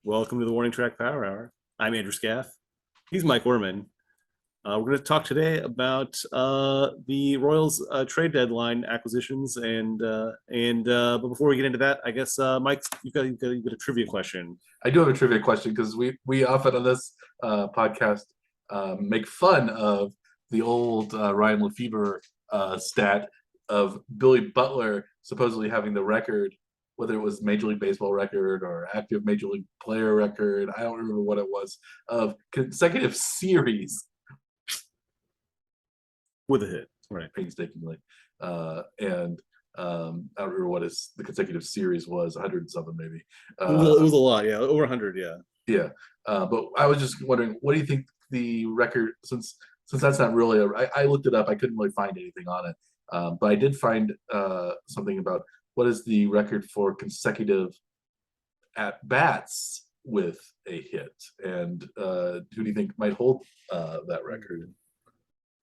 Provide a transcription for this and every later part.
Welcome to the Warning Track Power Hour. I'm Andrew Scaff. He's Mike Orman. We're going to talk today about the Royals trade deadline acquisitions, but before we get into that, I guess Mike, you've got a trivia question. I do have a trivia question because we often on this podcast make fun of the old Ryan Lefebvre stat of Billy Butler supposedly having the record, whether it was Major League Baseball record or active Major League player record, I don't remember what it was, of consecutive series With a hit, right? painstakingly. And I don't remember what the consecutive series was, 100 and something maybe. It was a lot, yeah, over 100, yeah. Yeah, but I was just wondering, what do you think the record? Since that's not really I looked it up. I couldn't really find anything on it, but I did find something about what is the record for consecutive at bats with a hit, and who do you think might hold that record?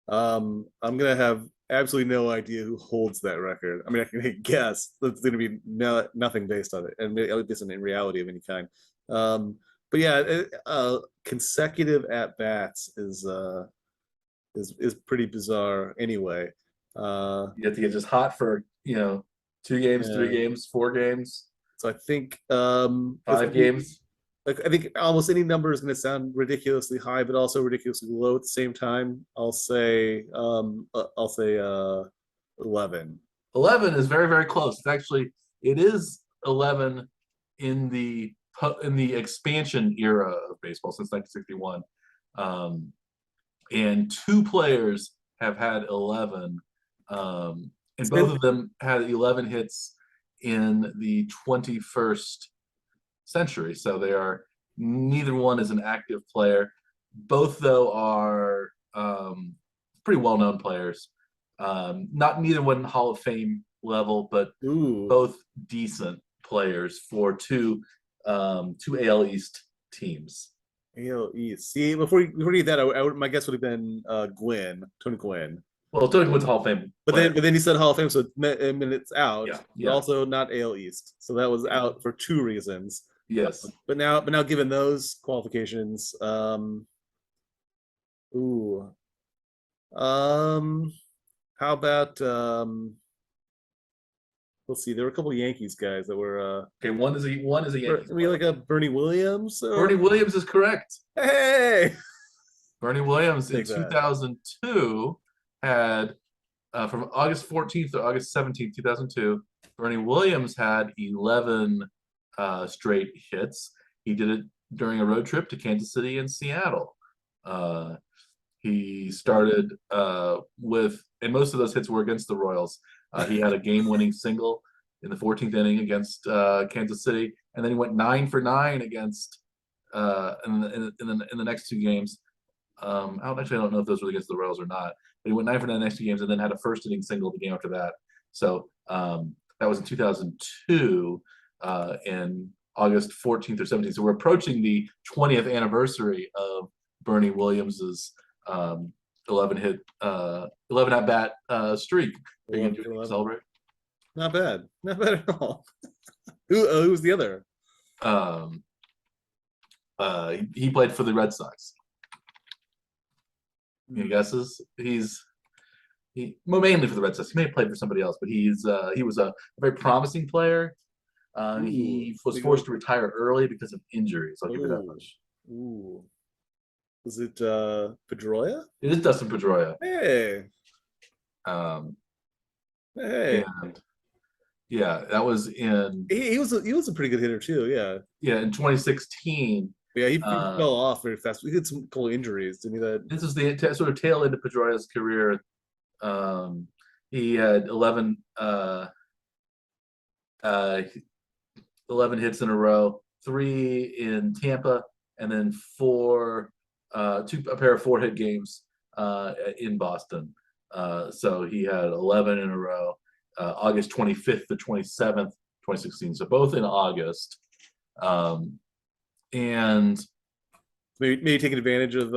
I'm gonna have absolutely no idea who holds that record. I mean, I can guess. There's gonna be nothing based on it, and it isn't in reality of any kind. But yeah, consecutive at bats is pretty bizarre anyway. You have to get just hot for 2 games, 3 games, 4 games, So I think 5 games. like I think almost any number is going to sound ridiculously high, but also ridiculously low at the same time. I'll say 11. 11 is very, very close. It is 11 in the expansion era of baseball since 1961. And two players have had 11, and both of them had 11 hits in the 21st century. So neither one is an active player. Both, though, are pretty well-known players. Neither one Hall of Fame level, but both decent players for two AL East teams. AL East. See, before you get that, my guess would have been Tony Gwynn. Well, Tony Gwynn's Hall of Fame player. But then you said Hall of Fame, so it's out. Yeah. But also not AL East, so that was out for two reasons. Yes. But now, given those qualifications, how about let's see, there were a couple of Yankees guys that were okay. One is a Yankee. I mean, like a Bernie Williams. Bernie Williams is correct. Hey, Bernie Williams in 2002 had from August 14th to August 17th, 2002. Bernie Williams had 11 straight hits. He did it during a road trip to Kansas City and Seattle. He started and most of those hits were against the Royals. He had a game-winning single in the 14th inning against Kansas City, and then he went 9 for 9 against in the next 2 games. I don't know if those were against the Royals or not, but he went 9 for 9 the next 2 games, and then had a first inning single the game after that. So that was in 2002, in August 14th or 17th. So we're approaching the 20th anniversary of Bernie Williams's 11 at bat streak. Are you going to celebrate? Not bad at all. Who was the other? He played for the Red Sox. Any guesses? Mainly for the Red Sox. He may have played for somebody else, but he was a very promising player. He was forced to retire early because of injuries. I'll give you that much. Ooh. Is it Pedroia? It is Dustin Pedroia. Hey. Hey. And yeah, that was in. He was a pretty good hitter too. Yeah. Yeah, in 2016. Yeah, he fell off very fast. We had some cool injuries, didn't he? This is the sort of tail end of Pedroia's career. He had 11 hits in a row, 3 in Tampa, and then a pair of 4-hit games in Boston. So he had 11 in a row, August 25th to 27th, 2016. So both in August. And maybe taking advantage of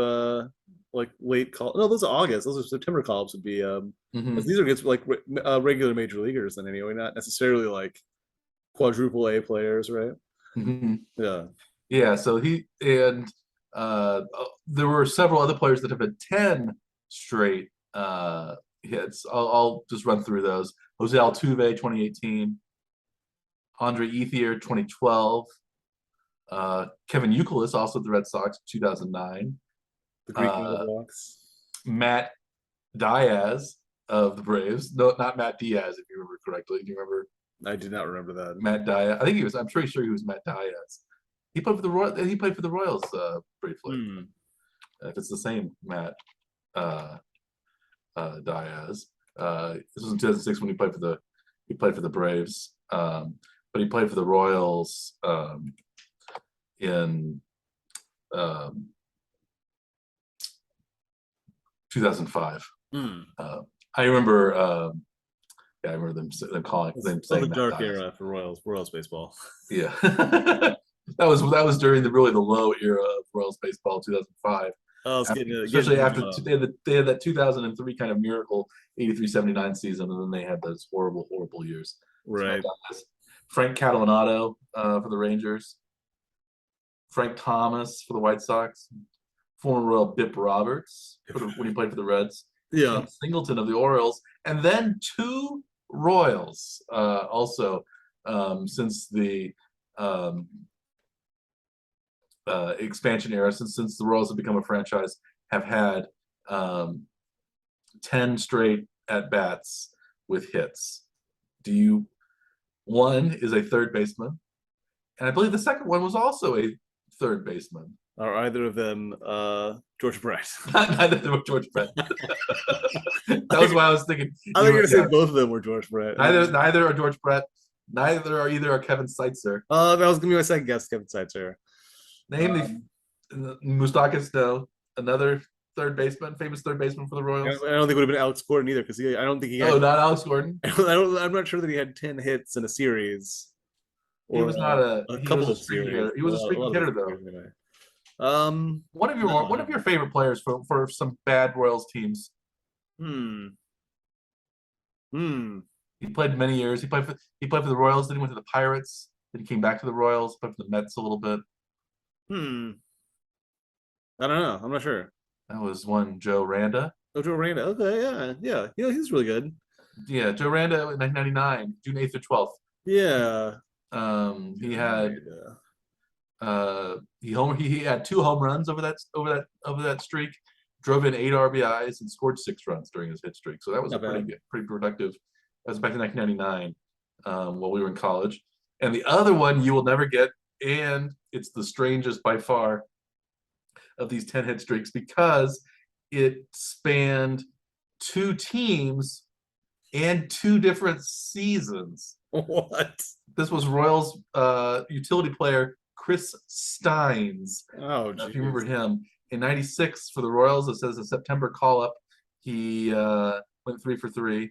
like late call. No, those are August. Those are September call-ups would be. These are against like regular major leaguers then anyway, not necessarily like quadruple A players, right? Mm-hmm. Yeah. Yeah, so there were several other players that have had 10 straight hits. I'll just run through those. Jose Altuve, 2018. Andre Ethier, 2012. Kevin Youkilis, also the Red Sox, 2009. The Greek God of Uh, Walks. Matt Diaz of the Braves. No, not Matt Diaz, if you remember correctly. Do you remember I did not remember that. Matt Diaz? I think he was. I'm pretty sure he was Matt Diaz. He played for the Royal. He played for the Royals briefly. Hmm. If it's the same Matt uh, Diaz, this was in 2006 when he played for the Braves, but he played for the Royals in um, 2005. Hmm. I remember. Yeah, I remember them calling them Of the saying Matt dark Diaz. era for Royals baseball. Yeah, that was during the really the low era of Royals baseball, 2005. Oh, it's After, getting especially to the after bottom. they had that 2003 kind of miracle 83-79 season, and then they had those horrible years. Right. Frank Catalanato for the Rangers, Frank Thomas for the White Sox, former Royal Bip Roberts when he played for the Reds, Yeah. Tim Singleton of the Orioles, and then two Royals also since the um, expansion era, since the Royals have become a franchise, have had um, 10 straight at bats with hits. One is a third baseman, and I believe the second one was also a third baseman. Are either of them George Brett? Neither of them were George Brett. That was why I was thinking. I think you're gonna say both of them were George Brett. Neither are George Brett. Neither are either are Kevin Seitzer. That was gonna be my second guess, Kevin Seitzer. Name the Moustakas, no, another third baseman, famous third baseman for the I Royals. don't think it would have been Alex Gordon either, because I don't think he Oh, had. not Alex Gordon. I'm not sure that he had 10 hits in a series He or was not a he was couple a of streaky series. hitter. He was a A streaky lot of hitter those though. series anyway. One No. of your favorite players for some bad Royals teams. Hmm. Hmm. He played many years. He played for the Royals. Then he went to the Pirates. Then he came back to the Royals. Played for the Mets a little bit. Hmm. I don't know. I'm not sure. That was one Joe Randa. Oh, Joe Randa. Okay, yeah, yeah, yeah. He's really good. Yeah, Joe Randa in 1999, June 8th or 12th. Yeah. He Joe had Randa. he had two home runs over that streak, drove in 8 RBIs and scored 6 runs during his hit streak. So that was a Not bad. pretty productive. That was back in 1999 while we were in college. And the other one you will never get, and it's the strangest by far of these 10 hit streaks because it spanned two teams and two different seasons. What? This was Royals utility player Chris Steins. Oh, If you remember geez. him, in '96 for the Royals, it says a September call up. He went 3 for 3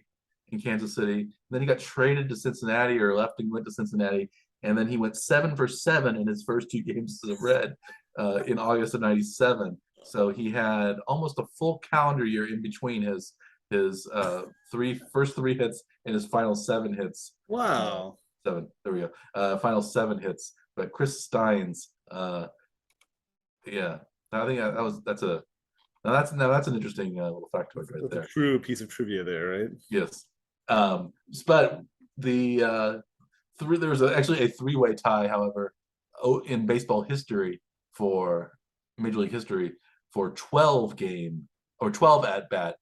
in Kansas City. And then he got traded to Cincinnati or left and went to Cincinnati. And then he went 7 for 7 in his first 2 games as a Red in August of '97. So he had almost a full calendar year in between his first three hits and his final 7 hits. Wow. Seven. There we go. Final 7 hits. But Chris Steins, yeah, I think that's an interesting little factoid right That's a there. true piece of trivia there, right? Yes. But there was actually a 3-way tie, however, in baseball history for Major League history for 12 at bat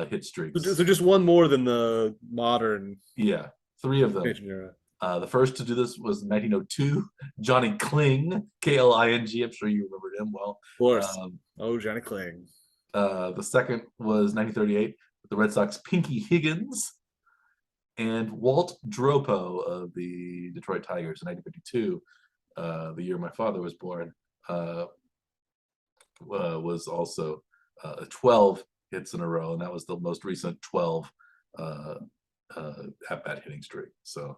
hit streaks. So just one more than the modern Yeah, 3 of them. expansion era. The first to do this was 1902, Johnny Kling, Kling. I'm sure you remembered him well. Of course. Oh, Johnny Kling. The second was 1938, the Red Sox Pinky Higgins, and Walt Dropo of the Detroit Tigers in 1952, the year my father was born, was also 12 hits in a row, and that was the most recent 12 at-bat hitting streak. So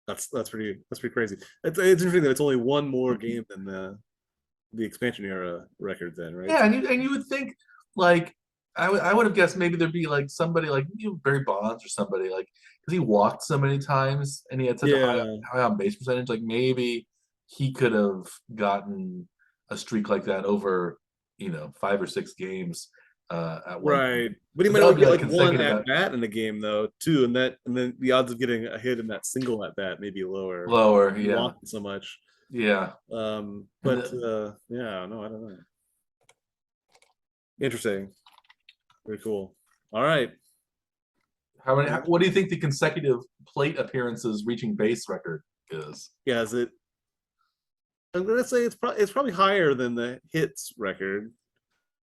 That's pretty crazy. It's interesting that it's only one more game than the expansion era record then, right? yeah, and you would think like I would have guessed maybe there'd be like somebody like Barry Bonds or somebody like because he walked so many times and he had such a Yeah. high on base percentage. Like maybe he could have gotten a streak like that over, 5 or 6 games at one point. Right, but he But might that would only be get like like one consecutive at bat in the game though, too, and then the odds of getting a hit in that single at bat may be lower. lower, You yeah, walk so much. yeah. And But yeah, no, I don't know. Interesting. Very cool. All right. how many? What do you think the consecutive plate appearances reaching base record is? Yeah, is it? I'm gonna say it's probably higher than the hits record,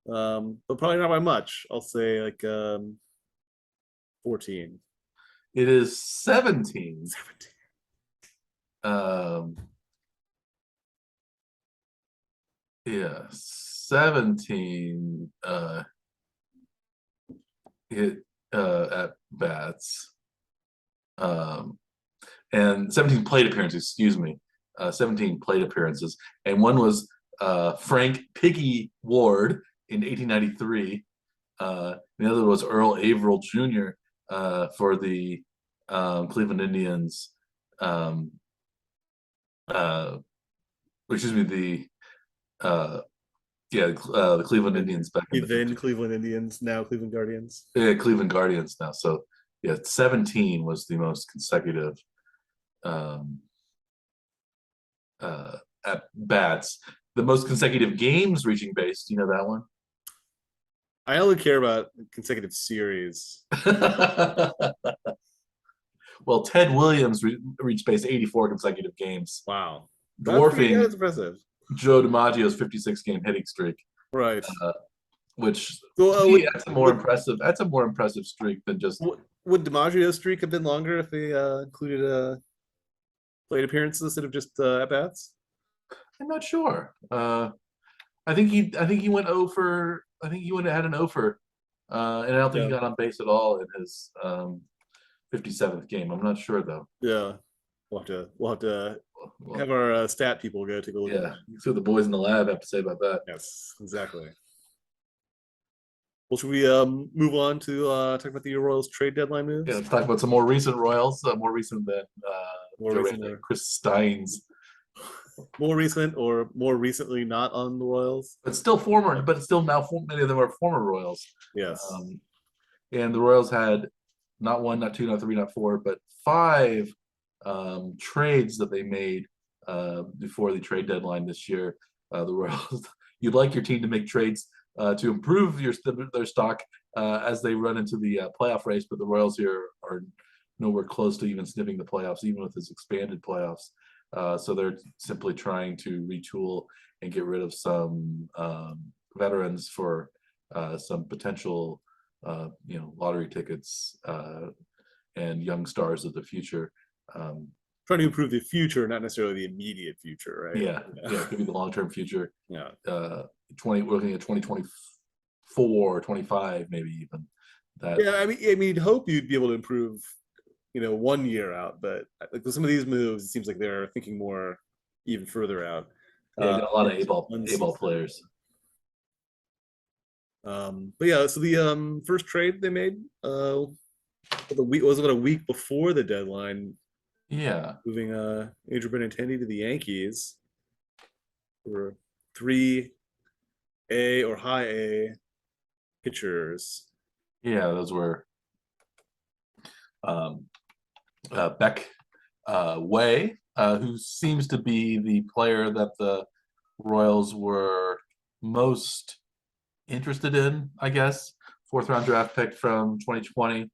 but probably not by much. I'll say like 14. It is 17. 17. Um, yeah, 17 hit at bats. And 17 plate appearances, excuse me. 17 plate appearances. And one was Frank Piggy Ward in 1893. The other was Earl Averill Jr. For the Cleveland Indians. Excuse me, the Cleveland Indians back in the Then 50s. Cleveland Indians, now Cleveland Guardians. Yeah, Cleveland Guardians now. So yeah, 17 was the most consecutive um, at bats. The most consecutive games reaching base. Do you know that one? I only care about consecutive series. Well, Ted Williams reached base 84 consecutive games, Wow, dwarfing that's impressive. Joe DiMaggio's 56-game hitting streak. Right. Which So, to me, that's a more impressive. That's a more impressive streak than just. would DiMaggio's streak have been longer if they included plate appearances instead of just at bats? I'm not sure. I think he went over. I think he went had an over, and I don't think he Yeah. got on base at all in his 57th game. I'm not sure though. Yeah. We'll have to Well, have our stat people go take a look at yeah, that. see what the boys in the lab have to say about that. Yes, exactly. Well, should we move on to talk about the Royals trade deadline moves? Yeah, let's talk about some more recent Royals, more recent than More Joe recent, Randa, Chris Steins, more recent, or more recently not on the Royals. but still former, but still now many of them are former Royals. Yes. And the Royals had not one, not two, not three, not four, but 5 trades that they made before the trade deadline this year. The Royals, you'd like your team to make trades to improve their stock as they run into the playoff race, but the Royals here are nowhere close to even sniffing the playoffs, even with this expanded playoffs. So they're simply trying to retool and get rid of some veterans for some potential, lottery tickets and young stars of the future. Trying to improve the future, not necessarily the immediate future, right? Yeah, it could be the long-term future. Yeah. We're looking at 2024, 25, maybe even. That. Yeah, I mean, hope you'd be able to improve, 1 year out, but like with some of these moves, it seems like they're thinking more even further out. Yeah, got a lot of A-ball players. But yeah, so the first trade they made a week before the deadline, Yeah. moving Adrian Benintendi to the Yankees for 3 A or high A pitchers. Yeah, those were Beck Way, who seems to be the player that the Royals were most interested in, I guess. 4th-round draft pick from 2020.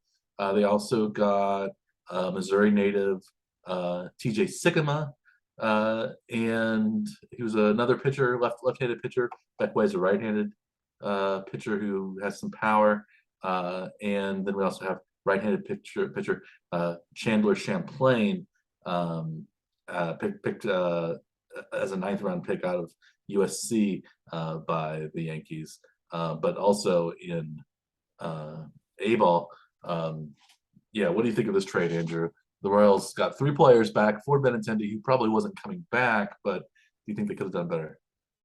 They also got Missouri native TJ Sikkema, and he was another pitcher, left-handed pitcher. Beck Way is a right-handed pitcher who has some power. And then we also have right-handed pitcher Chandler Champlain, picked as a 9th-round pick out of USC by the Yankees, but also in A-ball. Yeah, what do you think of this trade, Andrew? The Royals got 3 players back. For Benintendi, who probably wasn't coming back, but do you think they could have done better?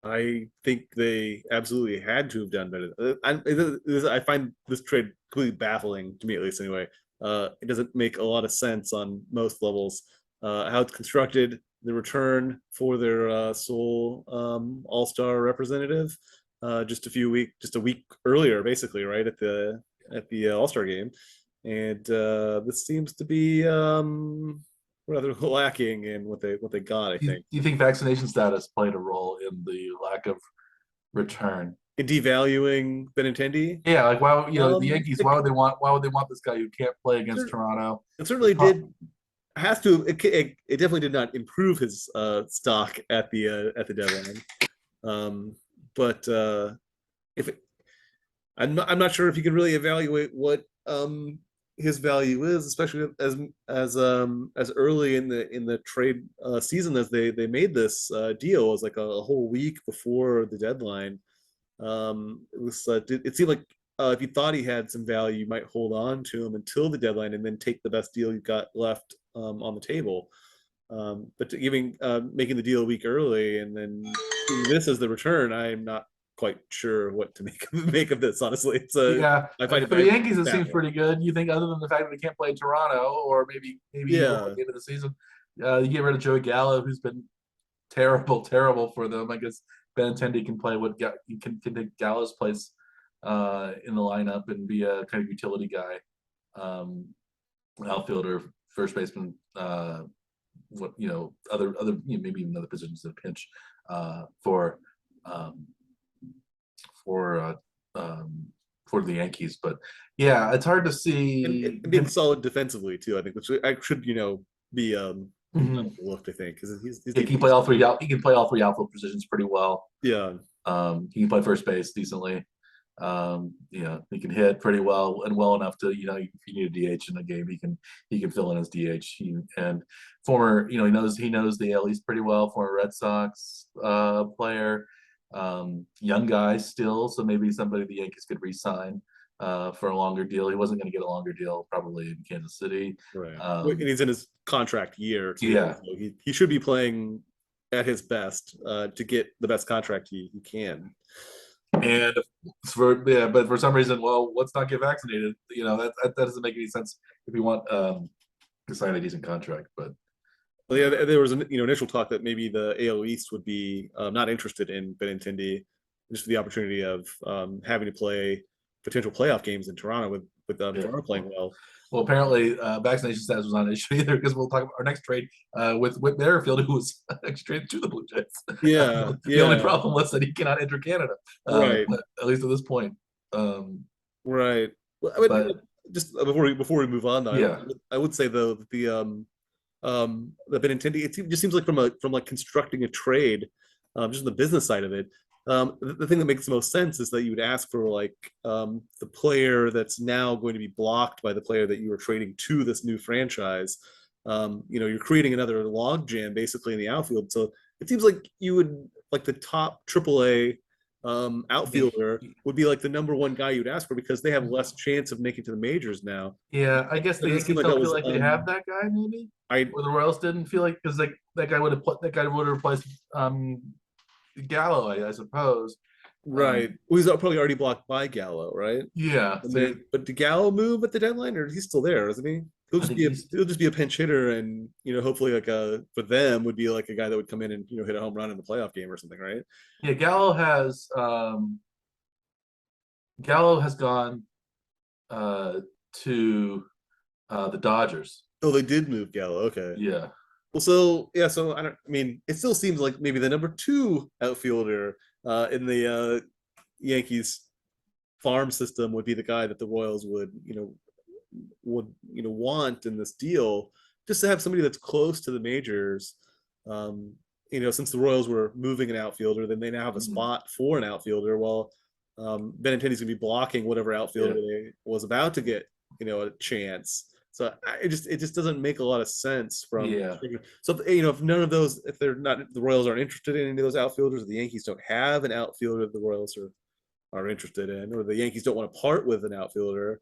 I think they absolutely had to have done better. I find this trade completely baffling to me, at least anyway. It doesn't make a lot of sense on most levels. How it's constructed the return for their sole all-star representative just a week earlier, basically, right at the all-star game. And this seems to be rather lacking in what they got, I Do think. you think vaccination status played a role in the lack of return? In devaluing Benintendi. Yeah, like why the Yankees? It, Why would they want this guy who can't play against Toronto? it certainly did has to it definitely did not improve his stock at the deadline. But if it, I'm not sure if you can really evaluate what his value is, especially as early in the trade season as they made this deal. It was like a whole week before the deadline. It seemed like if you thought he had some value, you might hold on to him until the deadline and then take the best deal you've got left on the table. But making the deal a week early and then this as the return, I'm not quite sure what to make of this. Honestly, Yeah, I find it for the Yankees, it seems baffling. pretty good. You think, other than the fact that they can't play in Toronto, or maybe even at Yeah, the end of the season, you get rid of Joey Gallo, who's been terrible for them. I guess Benintendi can play you can take Gallo's place in the lineup and be a kind of utility guy, outfielder, first baseman, other maybe even other positions in a pinch for um, for uh, for the Yankees. But yeah, it's hard to see and being him. solid defensively too. I think which I should be Mhm. looked. I think because he's He can play all three out. He can play all three outfield positions pretty well. yeah. He can play first base decently. He can hit pretty well and well enough to, if you need a DH in a game, he can fill in as DH. And former, he knows the AL East pretty well. Former Red Sox player, young guy still, so maybe somebody the Yankees could re-sign for a longer deal. He wasn't going to get a longer deal probably in Kansas City. Right. And he's in his contract year too. Yeah. So he should be playing at his best to get the best contract he can. And but for some reason, well, let's not get vaccinated. That doesn't make any sense if you want to sign a decent contract. But Well, yeah, there was an initial talk that maybe the AL East would be not interested in Benintendi just for the opportunity of having to play potential playoff games in Toronto with Toronto playing well. Well, apparently, vaccination status was not an issue either, because we'll talk about our next trade with Whit Merrifield, who was traded to the Blue Jays. Yeah, The only problem was that he cannot enter Canada, right, at least at this point. Right. Well, I mean, But just before we move on, though, yeah, I would say though that the Benintendi just seems like from like constructing a trade, just the business side of it. The thing that makes the most sense is that you would ask for like the player that's now going to be blocked by the player that you were trading to this new franchise. You're creating another log jam basically in the outfield. So it seems like you would like the top AAA outfielder would be like the number one guy you'd ask for because they have less chance of making to the majors now. yeah. I guess It the doesn't seem Yankees like that don't feel was like they have that guy, maybe, I or the Royals didn't feel like, because that guy would have replaced Gallo, I suppose. right. Well, he's probably already blocked by Gallo, right? Yeah. And So then, but did Gallo move at the deadline, or he's still there, isn't he? I think he's He'll just be a pinch hitter, and hopefully, like for them would be like a guy that would come in and hit a home run in the playoff game or something, right? yeah. Gallo has gone to the Dodgers. Oh, they did move Gallo. Okay. Yeah. Well, so yeah, so I don't. I mean, it still seems like maybe the number two outfielder in the Yankees farm system would be the guy that the Royals would want in this deal, just to have somebody that's close to the majors. Since the Royals were moving an outfielder, then they now have a spot for an outfielder. Well, Benintendi's gonna be blocking whatever outfielder they was about to get, a chance. So it just doesn't make a lot of sense from. Yeah. So if none of those, if they're not, the Royals aren't interested in any of those outfielders, the Yankees don't have an outfielder the Royals are interested in, or the Yankees don't want to part with an outfielder,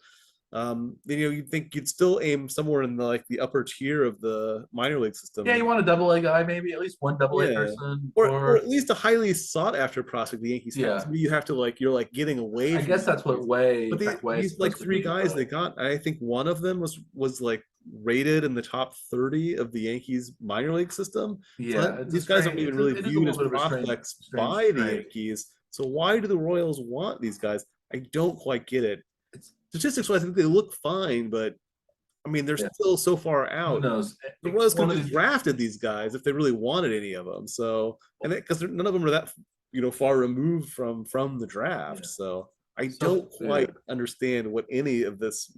then you'd think you'd still aim somewhere in the upper tier of the minor league system. Yeah, you want a double A guy, maybe at least one double A Yeah. person, or at least a highly sought after prospect the Yankees have. Yeah. So you have to you're getting away I from guess that's what Way. but these three guys they got, I think one of them was rated in the top 30 of the Yankees minor league system. So Yeah, it's a these guys aren't strange. even really It is a viewed little as bit of a prospects strange by the trade. Yankees. So why do the Royals want these guys? I don't quite get it. It's Statistics wise, I think they look fine, but I mean, they're yeah. still so far Who out. knows? The Royals could One have of just these. drafted these guys if they really wanted any of them. So, and because none of them are that far removed from the draft. Yeah. So I So don't quite understand what any of this,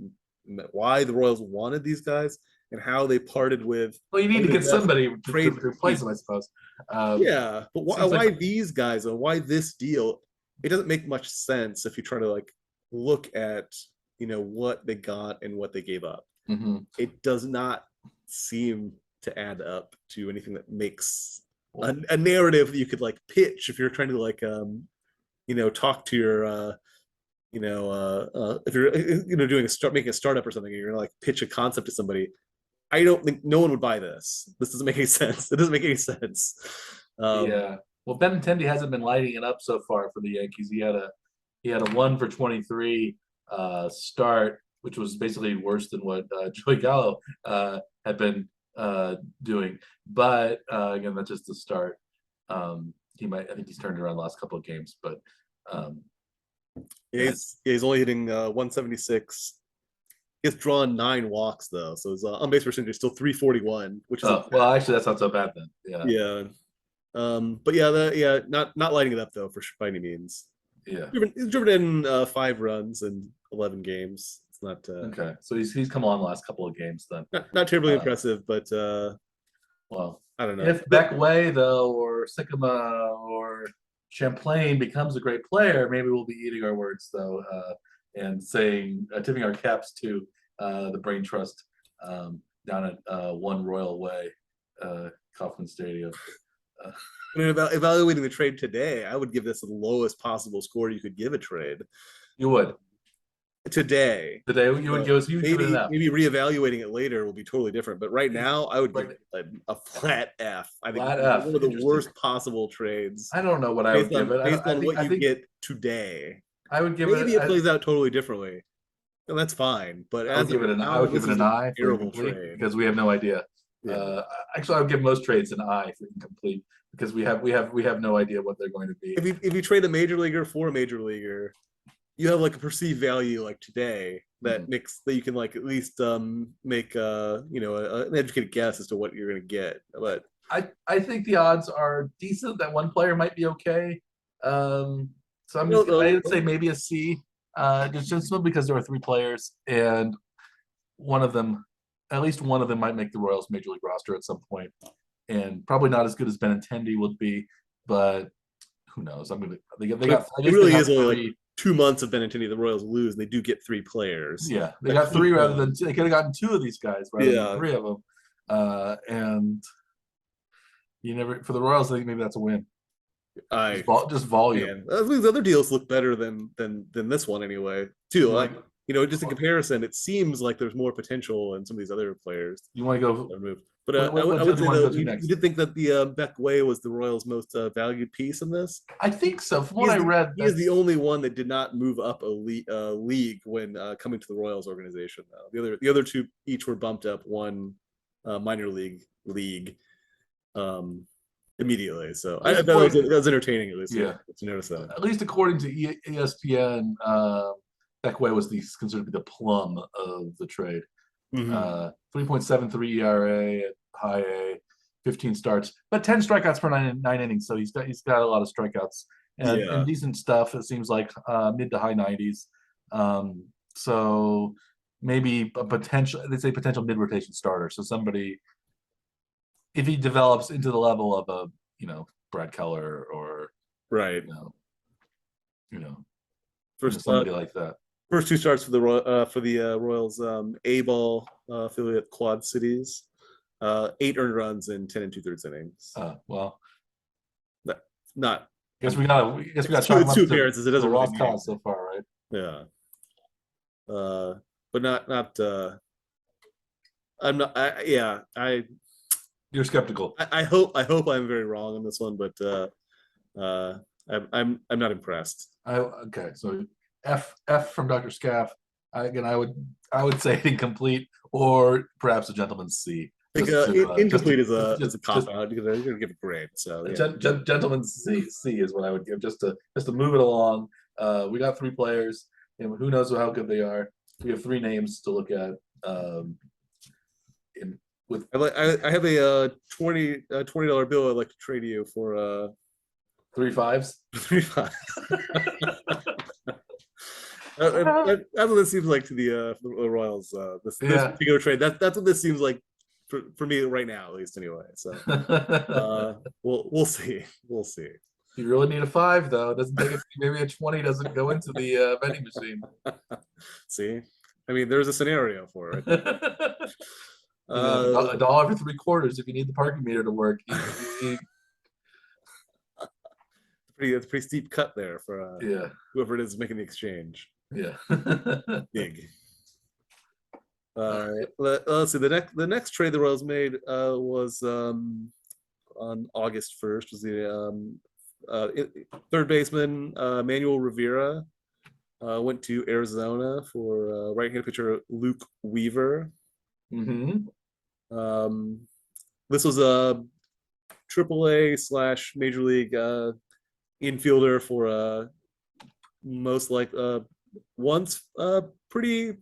why the Royals wanted these guys and how they parted with well, you need to the get best somebody to trade replace them, I suppose. yeah, but why, Seems like why these guys or why this deal? It doesn't make much sense if you try to like look at what they got and what they gave up. mhm. It does not seem to add up to anything that makes Well, a narrative that you could like pitch if you're trying to like talk to your if you're doing making a startup or something and you're gonna like pitch a concept to somebody. I don't think no one would buy this. This doesn't make any sense. It doesn't make any sense. yeah. Well, Benintendi hasn't been lighting it up so far for the Yankees. He had a 1 for 23 start, which was basically worse than what Joey Gallo had been doing. But again, that's just the start. I think he's turned around the last couple of games, but um, Yeah, he's only hitting 176. He has drawn 9 walks though, so his on base percentage is still 341, which is well, actually, that's not so bad then. Yeah, yeah. But yeah, not lighting it up though by any means. yeah. He's driven in 5 runs in 11 games. It's not Okay, so he's come on the last couple of games then. not terribly impressive, but Well, I don't know. if Beckway though, or Sycamore or Champlain becomes a great player, maybe we'll be eating our words though, and saying tipping our caps to the Brain Trust down at One Royal Way, Kauffman Stadium. I mean, evaluating the trade today, I would give this the lowest possible score you could give a trade You would today. today you would give us you would give it an Maybe F. maybe reevaluating it later will be totally different. But right now, I would give Right. a flat F. I think Flat it's F. one of the Interesting. worst possible trades I don't know what I would give it. based on what I you think get today. I would give Maybe it it. plays out totally differently, and that's fine. But I would as of give it an I now, would give this it is an a I for terrible incomplete trade. because we have no idea. Yeah. Actually, I would give most trades an I for incomplete because we have no idea what they're going to be. If you trade a major leaguer for a major leaguer, you have like a perceived value like today that makes that you can like at least make an educated guess as to what you're going to get. But I think the odds are decent that one player might be okay. So I would say maybe a C, just simply because there are 3 players and one of them, at least one of them, might make the Royals major league roster at some point, and probably not as good as Benintendi would be, but who knows? They got I it guess really they is got only like 3. 2 months of Benintendi. The Royals lose, and they do get 3 players. Yeah, they got 3 rather than 2. They could have gotten 2 of these guys rather than 3 of them. And you never for the Royals. I think maybe that's a win. Just volume. These other deals look better than this one anyway. Too like just in comparison, it seems like there's more potential in some of these other players. You want to go move, but I would say that you did think that the Beck Way was the Royals' most valued piece in this. I think so. From what I read, he is the only one that did not move up a league when coming to the Royals organization. The other 2 each were bumped up 1 minor league immediately. So I thought that was entertaining at least. Yeah, to notice that. At least according to ESPN, Beckway was considered to be the plum of the trade. 3.73 ERA at high A, 15 starts, but 10 strikeouts per nine innings. So he's got a lot of strikeouts and decent stuff. It seems like mid to high 90s. So maybe a potential. They say potential mid rotation starter. So somebody, if he develops into the level of a Brad Keller or right, first somebody like that. First 2 starts for the Royals A-ball affiliate Quad Cities, 8 earned runs in 10 2/3 innings. Well, not. I guess we got to talk about 2 appearances. It doesn't lost really cause so far, right? Yeah. But not. I'm not. You're skeptical. I hope I'm very wrong on this one, but I'm not impressed. Okay, so F from Dr. Scaff. I would say incomplete or perhaps a gentleman's C. I think incomplete is a cop out. You're gonna give a grade, so yeah. Gentleman's C is what I would give just to move it along. We got 3 players, and who knows how good they are. We have 3 names to look at. With I have a $20 bill I'd like to trade you for 3 5s. 3 5. That's what this seems like to the Royals. This particular trade. That's what this seems like for me right now, at least anyway. So we'll see. We'll see. You really need a 5 though. It doesn't take it. Maybe a 20 doesn't go into the vending machine. See, I mean, there's a scenario for it. $1 for 3/4 if you need the parking meter to work. It's a pretty steep cut there for whoever it is making the exchange. Yeah. Big. Let's see. The next trade the Royals made was on August 1st. Was the third baseman Manuel Rivera went to Arizona for right-handed pitcher Luke Weaver. This was a AAA / Major League infielder for most like once pretty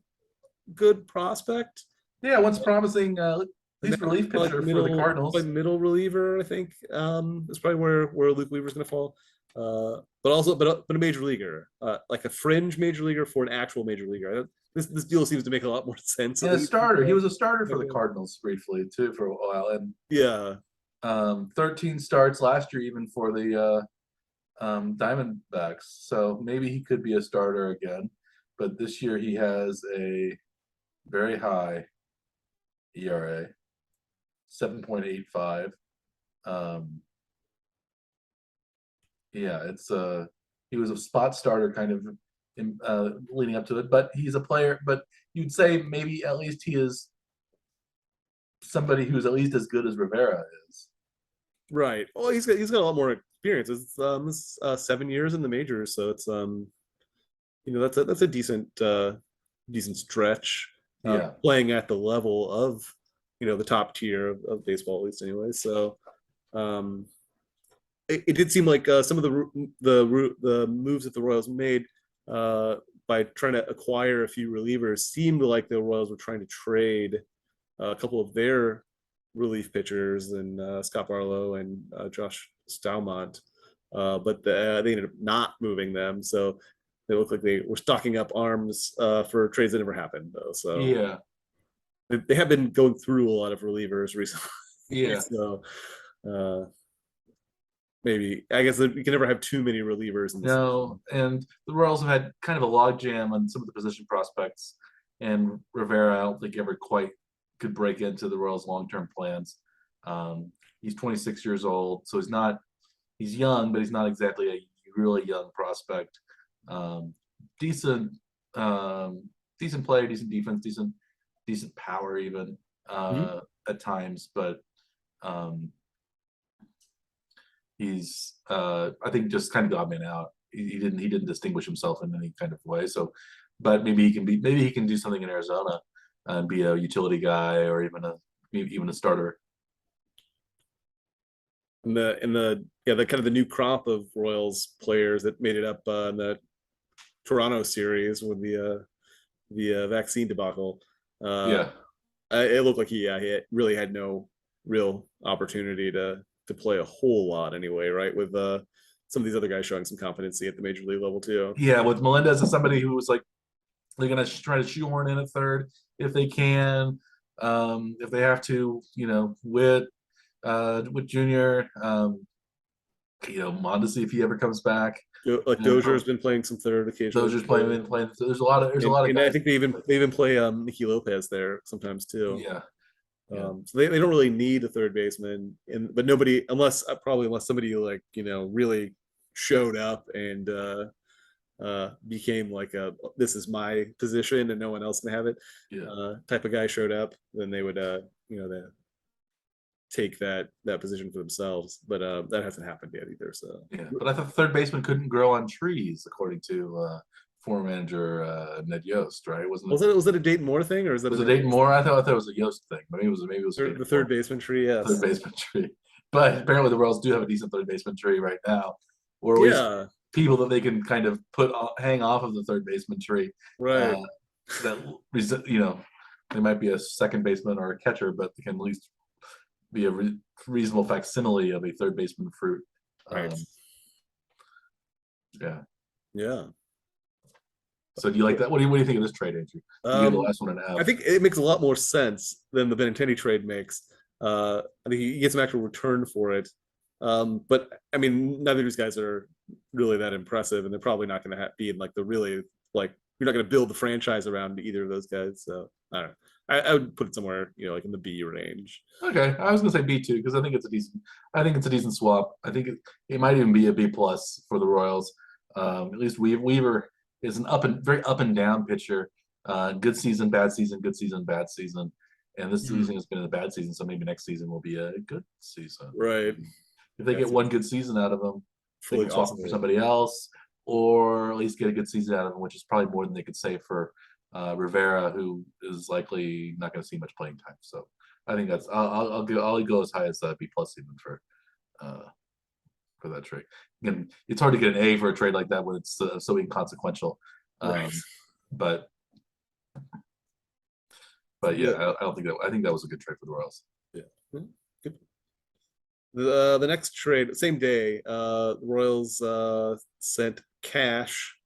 good prospect. Yeah, once promising at least relief pitcher for the Cardinals. Like middle reliever, I think is probably where Luke Weaver's going to fall. But a major leaguer, like a fringe major leaguer for an actual major leaguer. This deal seems to make a lot more sense. Yeah, a starter. He was a starter for the Cardinals briefly too for a while, and yeah, 13 starts last year even for the Diamondbacks. So maybe he could be a starter again. But this year he has a very high ERA, 7.85. Yeah, it's he was a spot starter kind of leading up to it, but he's a player. But you'd say maybe at least he is somebody who's at least as good as Rivera is. Right. Well, he's got a lot more experience. It's 7 years in the majors, so it's that's a decent stretch. Playing at the level of the top tier of baseball, at least anyway. So it did seem like some of the moves that the Royals made by trying to acquire a few relievers seemed like the Royals were trying to trade a couple of their relief pitchers and Scott Barlow and Josh Staumont, but they ended up not moving them. So they look like they were stocking up arms for trades that never happened, though. So yeah, they have been going through a lot of relievers recently. Yeah. So maybe I guess you can never have too many relievers. No, and the Royals have had kind of a logjam on some of the position prospects, and Rivera I don't think ever quite could break into the Royals' long-term plans. He's 26 years old, so he's young, but he's not exactly a really young prospect. Decent player, decent defense, decent power even at times, but he's I think just kind of odd man out. He didn't distinguish himself in any kind of way. So, but maybe he can do something in Arizona and be a utility guy or even a starter. And the kind of the new crop of Royals players that made it up in the Toronto series with the vaccine debacle. It looked like he really had no real opportunity to play a whole lot anyway, right? With some of these other guys showing some competency at the major league level too. Yeah, with Melendez as somebody who was like they're gonna try to shoehorn in a third if they can, if they have to, with Junior, Mondesi if he ever comes back. Like Dozier's been playing some third occasionally. Dozier's playing. So there's a lot of and guys. I think they even play Nicky Lopez there sometimes too. Yeah. So they don't really need a third baseman, but nobody unless somebody like really showed up and became like this is my position and no one else can have it type of guy showed up, then they would they take that position for themselves, but that hasn't happened yet either. So but I thought the third baseman couldn't grow on trees according to former manager Ned Yost, right? Wasn't it? Was it a Dayton Moore thing, or is that Was a it Ned Dayton Yost Moore? thing? I thought it was a Yost thing. Maybe it was Dayton The Moore, third baseman tree, third yes. baseman tree. But apparently the Royals do have a decent third baseman tree right now, or at least Yeah, people that they can kind of hang off of the third baseman tree. right. Uh, that you know, they might be a second baseman or a catcher, but they can at least be a reasonable facsimile of a third baseman fruit. Right. Yeah. Yeah. So do you like that? What do you think of this trade, Andrew? You get the Um, last one and a half. I think it makes a lot more sense than the Benintendi trade makes. I think he gets some actual return for it. But I mean, neither of these guys are really that impressive, and they're probably not going to be in like the really like you're not going to build the franchise around either of those guys. So I don't know. I would put it somewhere, like in the B range. Okay, I was gonna say B2 because I think it's a decent. I think it's a decent swap. I think it might even be a B plus for the Royals. At least Weaver is an very up and down pitcher. Good season, bad season, good season, bad season, and this season has been a bad season. So maybe next season will be a good season. Right. If they get one good season out of him, they Fully can swap him for somebody else, or at least get a good season out of him, which is probably more than they could say for Rivera, who is likely not going to see much playing time. So I think that's I'll go as high as B plus even for that trade. Again, it's hard to get an A for a trade like that when it's so inconsequential. Right. But yeah, I don't think that. I think that was a good trade for the Royals. Yeah. Good. The next trade, same day, the Royals sent cash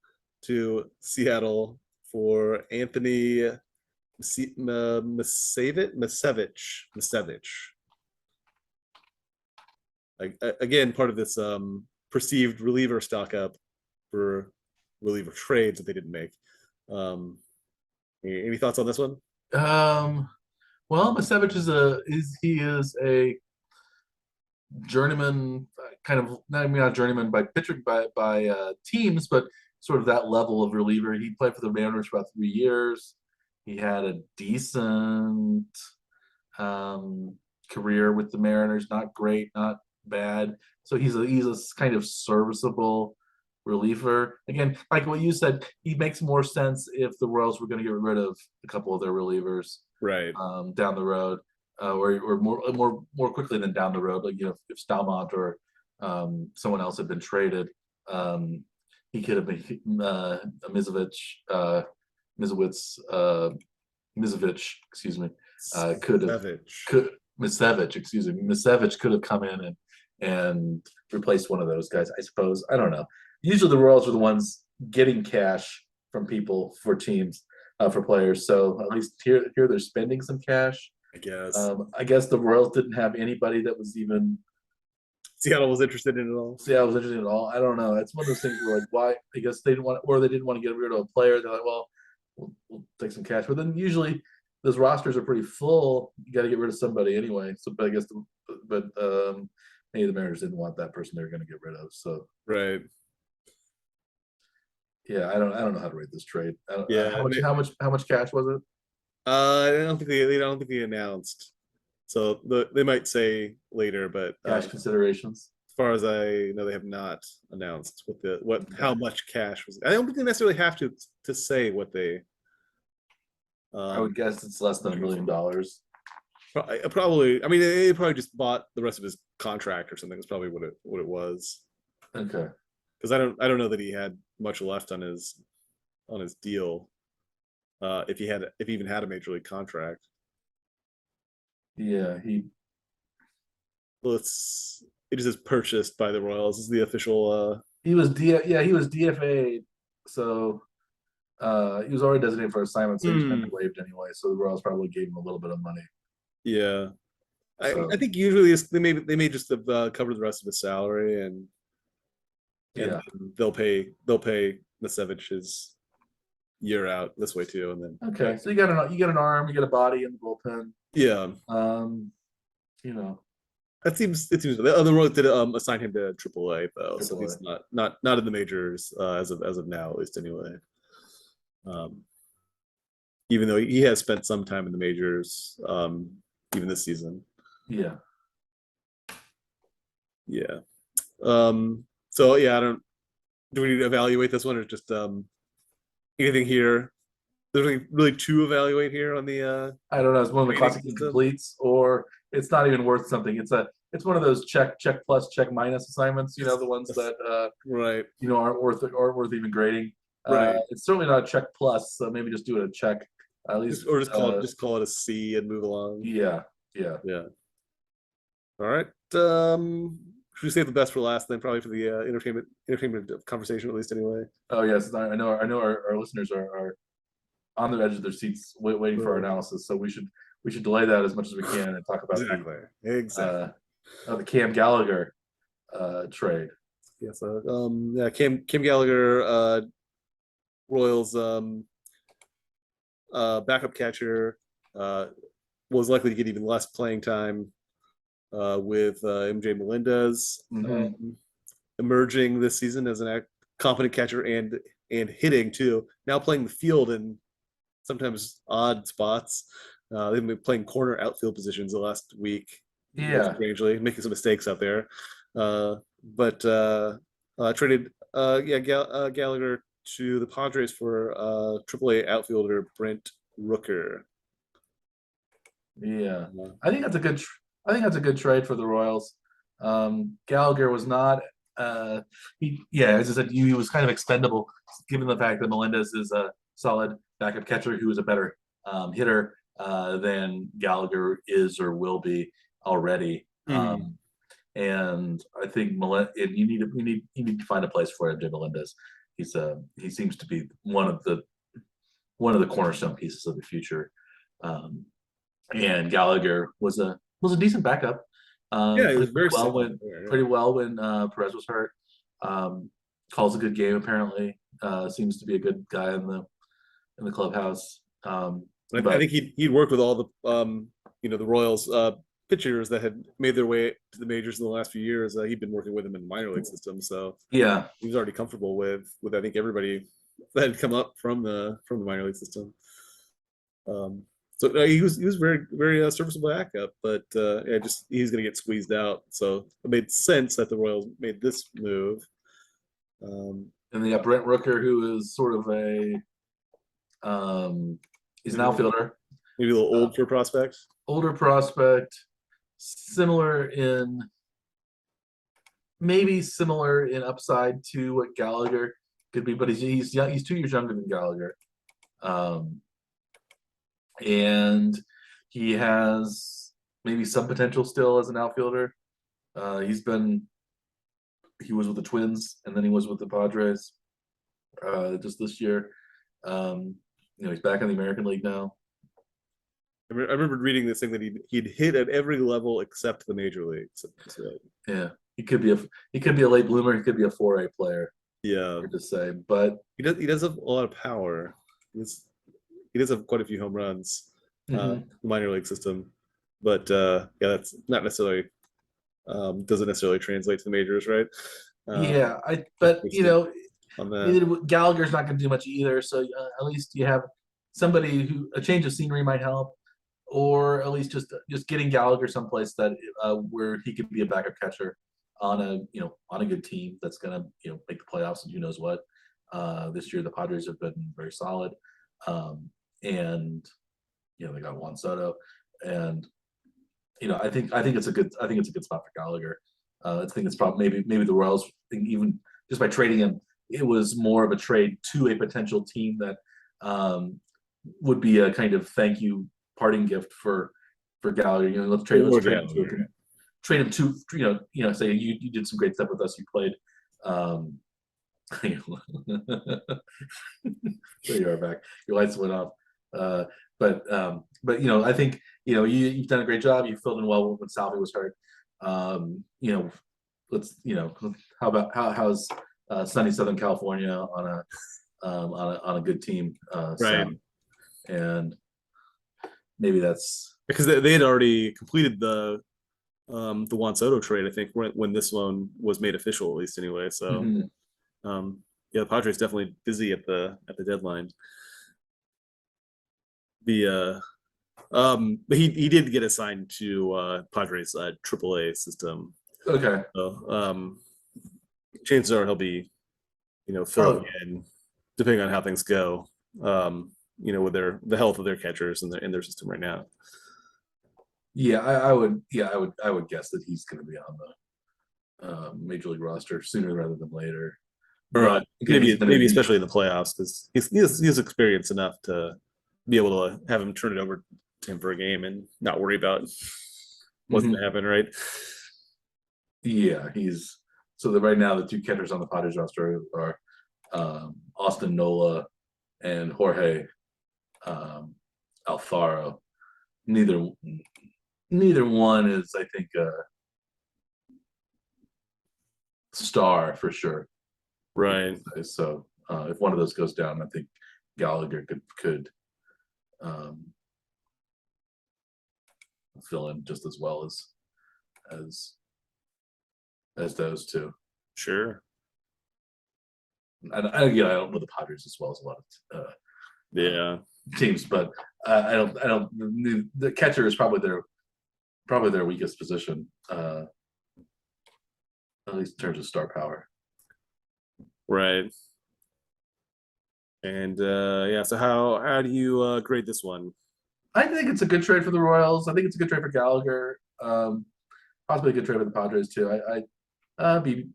to Seattle for Anthony Masevich. Again, part of this perceived reliever stock up for reliever trades that they didn't make. Any thoughts on this one? Well, Masevich is a journeyman, kind of not journeyman by pitching by teams, but sort of that level of reliever. He played for the Mariners for about 3 years. He had a decent career with the Mariners, not great, not bad. So he's a kind of serviceable reliever. Again, like what you said, he makes more sense if the Royals were going to get rid of a couple of their relievers, right, down the road, or more quickly than down the road. Like if Stalmont or someone else had been traded, he could have been Mizovich, excuse me, Misevich could have come in and replaced one of those guys. I suppose. I don't know. Usually the Royals are the ones getting cash from people for teams, for players. So at least here they're spending some cash. I guess. I guess the Royals didn't have anybody that was even Seattle was interested in it all. Seattle was interested at all. I don't know. It's one of those things where like, why? I guess they didn't want, or they didn't want to get rid of a player. They're like, well, we'll take some cash. But then usually those rosters are pretty full. You got to get rid of somebody anyway. So, but I guess, maybe the Mariners didn't want that person they were going to get rid of. So, right. Yeah, I don't know how to rate this trade. Yeah. How much cash was it? I don't think they announced. So they might say later, but Cash considerations. As far as I know, they have not announced how much cash was. I don't think they necessarily have to say what they. I would guess it's less than $1 million. Probably. I mean, they probably just bought the rest of his contract or something. That's probably what it was. Okay. Because I don't know that he had much left on his deal. If he even had a major league contract. Yeah, it just says purchased by the Royals. This is the official. He was DFA'd, so he was already designated for assignment, so he's been waived anyway. So the Royals probably gave him a little bit of money. Yeah, so. I think usually they may just have covered the rest of his salary, and they'll pay Nasevich's year out this way too, and then okay. So you get an arm, you get a body in the bullpen. Yeah. It seems the other Royals did assign him to AAA though, so he's not in the majors as of now, at least anyway. Even though he has spent some time in the majors, even this season. Yeah. Yeah. So yeah, do we need to evaluate this one or just anything here? There's really to evaluate here on the I don't know. It's one of the rating classic system. incompletes, or it's not even worth something. It's one of those check plus, check minus assignments. You know, the ones that Right, aren't worth even grading. right. It's certainly not a check plus, so maybe just do it a check. At least, Or just call it a C and move along. yeah, yeah. Yeah. All right. Should we save the best for last then? Probably for the entertainment conversation at least anyway. Oh yes, I know our listeners are on the edge of their seats, waiting for our analysis. So we should delay that as much as we can and talk about Exactly. Exactly. the Cam Gallagher trade. Yeah. So yeah, Kim Gallagher, Royals backup catcher, was likely to get even less playing time with MJ Melendez Mm-hmm. emerging this season as an competent catcher and hitting too. Now playing the field in sometimes odd spots. They've been playing corner outfield positions the last week, Yeah, strangely, making some mistakes out there. But traded Gallagher to the Padres for AAA outfielder Brent Rooker. yeah. Uh, I think that's a good trade for the Royals. Gallagher was not. As I said, he was kind of expendable, given the fact that Melendez is a solid backup catcher who is a better hitter than Gallagher is or will be already. mhm. And I think you need to find a place for MJ Melendez. He seems to be one of the cornerstone pieces of the future. Um, and Gallagher was a decent backup. Yeah, it was Played very solid. pretty well when Perez was hurt. Um, Calls a good game apparently. Seems to be a good guy in the clubhouse. I But think he'd worked with all the the Royals pitchers that had made their way to the majors in the last few years. He'd been working with them in the minor league system, so yeah, he was already comfortable with I think everybody that had come up from the minor league system. Um, so he was very serviceable backup, but yeah, just he's going to get squeezed out. So it made sense that the Royals made this move. and they got Brent Rooker, who is sort of he's an Maybe a little, outfielder, maybe a little uh, old for prospects. older prospect, similar in maybe similar in upside to what Gallagher could be, but he's young, he's 2 years younger than Gallagher. Um, and he has maybe some potential still as an outfielder. He's been he was with the Twins and then he was with the Padres just this year. Um, he's back in the American League now. I remember reading this thing that he'd hit at every level except the major leagues. So, Yeah, he could be a late bloomer. He could be a 4A player. yeah, Hard to say, but he does have a lot of power. He does have quite a few home runs, mhm. the minor league system, but yeah, that's not necessarily doesn't necessarily translate to the majors, right? Uh, Yeah, but on that. neither Gallagher's not going to do much either. So at least you have somebody who a change of scenery might help, or at least just getting Gallagher someplace that where he could be a backup catcher on a good team that's going to make the playoffs and who knows what. This year the Padres have been very solid, and they got Juan Soto, and I think it's a good spot for Gallagher. I think it's probably maybe the Royals think even just by trading him, it was more of a trade to a potential team that would be a kind of thank you parting gift for Gallagher. Let's Or trade him Gallagher. say you did some great stuff with us. You played. Um, there you are back. Your lights went off. But I think you've done a great job. You filled in well when Salvi was hurt. Let's how's sunny Southern California on a good team Right. sound, and maybe that's Because they had already completed the Juan Soto trade, I think, when this one was made official, at least anyway. So mhm. yeah, the Padres definitely busy at the deadline. The but he did get assigned to Padres AAA system. Okay. So chances are he'll be filled Oh, in depending on how things go. With the health of their catchers in their system right now. Yeah, I would. Yeah, I would guess that he's going to be on the major league roster sooner rather than later. Or But again, he's maybe going to be. especially in the playoffs because he's experienced enough to be able to have him turn it over to him for a game and not worry about what's Mhm. going to happen, right? Yeah, he's so that right now the two catchers on the Padres roster are Austin Nola and Jorge Alfaro. Neither neither one is, I think, a star for sure. Right. So if one of those goes down, I think Gallagher could um, fill in just as well as as those two. Sure. And again, I don't know the Padres as well as a lot of Yeah. teams, but I don't. The catcher is probably their weakest position, at least in terms of star power. Right. And yeah, so how do you grade this one? I think it's a good trade for the Royals. I think it's a good trade for Gallagher. Possibly a good trade for the Padres too. Be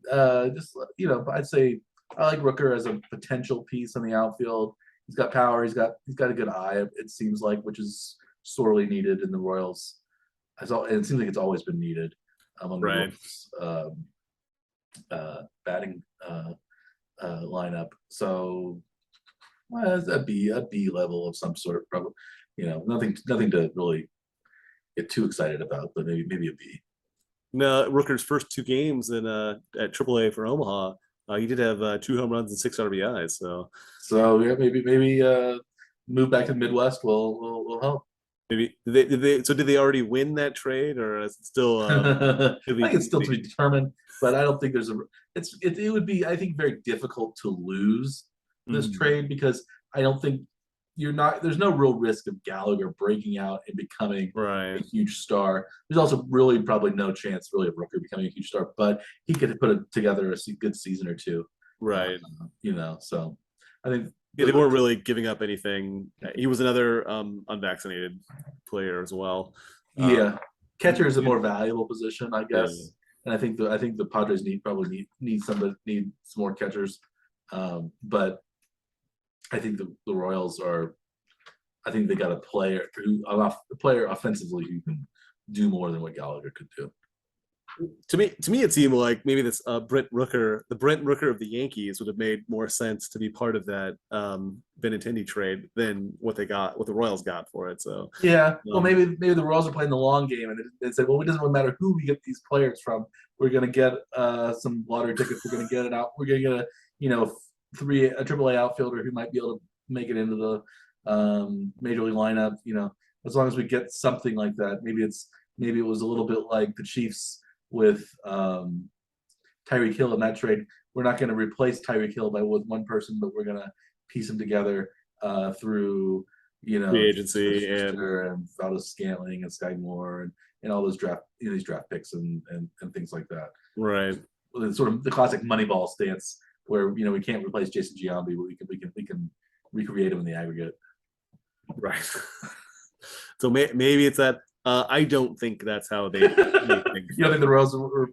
just I'd say I like Rooker as a potential piece on the outfield. He's got power. He's got a good eye. It seems like, which is sorely needed in the Royals. And it seems like it's always been needed among the Right. Royals batting lineup. So it's a B level of some sort. Probably, nothing to really get too excited about, but maybe a B. No, Rooker's first two games in at AAA for Omaha, he did have 2 home runs and 6 RBIs. So yeah, maybe move back to the Midwest will help. Maybe did they already win that trade or is it still I to think it's still to be be determined, but I don't think there's a. It would be, I think, very difficult to lose this Mhm. trade because I don't think you're not. There's no real risk of Gallagher breaking out and becoming a Right. huge star. There's also really probably no chance really of Rooker becoming a huge star, but he could put together a good season or two. Uh, Right. so I think Yeah, they weren't really giving up anything. He was another unvaccinated player as well. Uh, Yeah, catcher is a more valuable position, I yeah. guess, and I think the Padres probably need some more catchers, but I think the Royals are. I think they got a player offensively who can do more than what Gallagher could do. To me, it seemed like maybe this Brent Rooker, the Brent Rooker of the Yankees, would have made more sense to be part of that Benintendi trade than what the Royals got for it. So, Yeah, well, um, maybe the Royals are playing the long game, and they said, well, it doesn't really matter who we get these players from. We're going to get some lottery tickets. We're going to get it out. We're going to get a AAA outfielder who might be able to make it into the major league lineup. As long as we get something like that. Maybe it was a little bit like the Chiefs with Tyreek Hill in that trade. We're not going to replace Tyreek Hill with one person, but we're going to piece them together through free Smith agency and Schuster and Valdez Scantling and Sky Moore and all those these draft picks and things like that. right, It's sort of the classic Moneyball stance where we can't replace Jason Giambi, but we can recreate him in the aggregate. right. So maybe it's that. I don't think that's how they think. You don't think the Royals were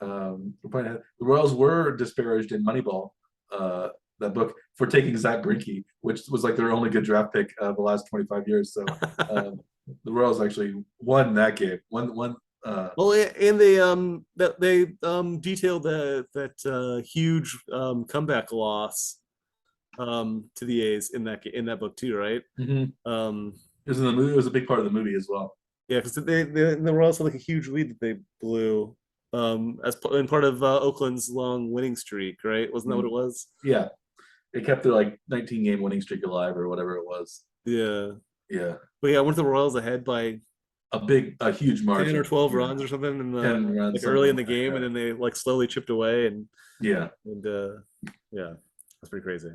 the Royals were disparaged in Moneyball, that book, for taking Zach Greinke, which was like their only good draft pick of the last 25 years. So the Royals actually won that game. One. Well, and they detailed that huge comeback loss to the A's in that book too, right? Mhm. Um, It was in the movie. It was a big part of the movie as well. yeah, because the Royals had like a huge lead that they blew in part of Oakland's long winning streak, right? Wasn't that what Mhm. it was? Yeah, it kept their like 19 game winning streak alive or whatever it was. Yeah, Yeah, but yeah, weren't the Royals ahead by a huge 10 or margin. 12 Yeah, runs or something in the 10 runs, like something early in like the that. game, and then they like slowly chipped away Yeah, and yeah, that's pretty crazy.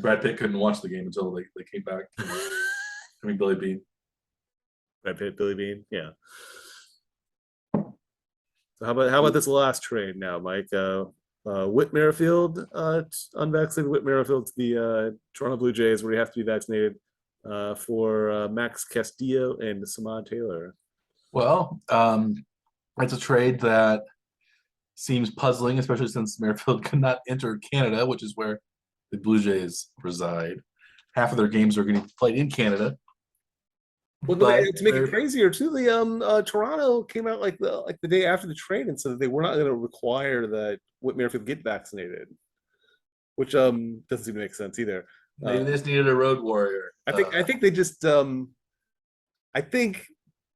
Brad Pitt couldn't watch the game until they came back. I mean, Billy Bean. Brad Pitt, Billy Bean, yeah. So how about this last trade now, Mike? Whit Merrifield, unvaccinated Whit Merrifield to the Toronto Blue Jays, where you have to be vaccinated, for Max Castillo and Samad Taylor. Well, it's a trade that seems puzzling, especially since Merrifield could not enter Canada, which is where the Blue Jays reside. Half of their games are going to be played in Canada. Well, But to make it crazier too, the Toronto came out like the day after the trade and said that they were not going to require that Whit Merrifield get vaccinated, which doesn't seem to make sense either. maybe they just needed a road warrior. I think they just I think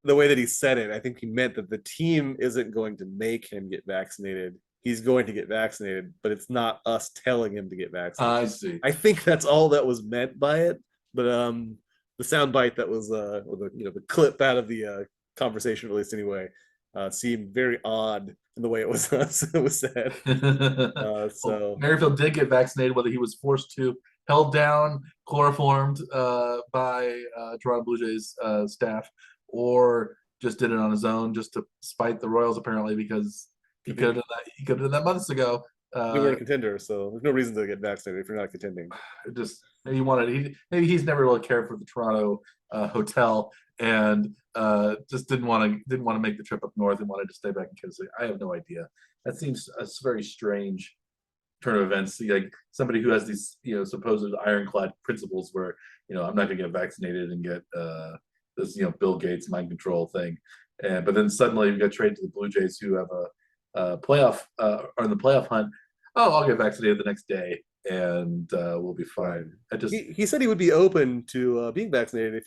the way that he said it, I think he meant that the team isn't going to make him get vaccinated. He's going to get vaccinated, but it's not us telling him to get vaccinated. I see. I think that's all that was meant by it. But the soundbite that was or the clip out of the conversation, at least anyway, seemed very odd in the way it was it was said. Well, So Merrifield did get vaccinated, whether he was forced to, held down, chloroformed by Toronto Blue Jays staff, or just did it on his own, just to spite the Royals, apparently, because he could have done that. He could have done that months ago. we weren't a contender, so there's no reason to get vaccinated if you're not contending. Just maybe he wanted. Maybe he's never really cared for the Toronto hotel, and just didn't want to make the trip up north and wanted to stay back in Kansas City. I have no idea. That seems a very strange turn of events. Like somebody who has these supposed ironclad principles, where I'm not going to get vaccinated and get this Bill Gates mind control thing, but then suddenly we got traded to the Blue Jays, who have a playoff are in the playoff hunt. Oh, I'll get vaccinated the next day and we'll be fine. He said he would be open to being vaccinated if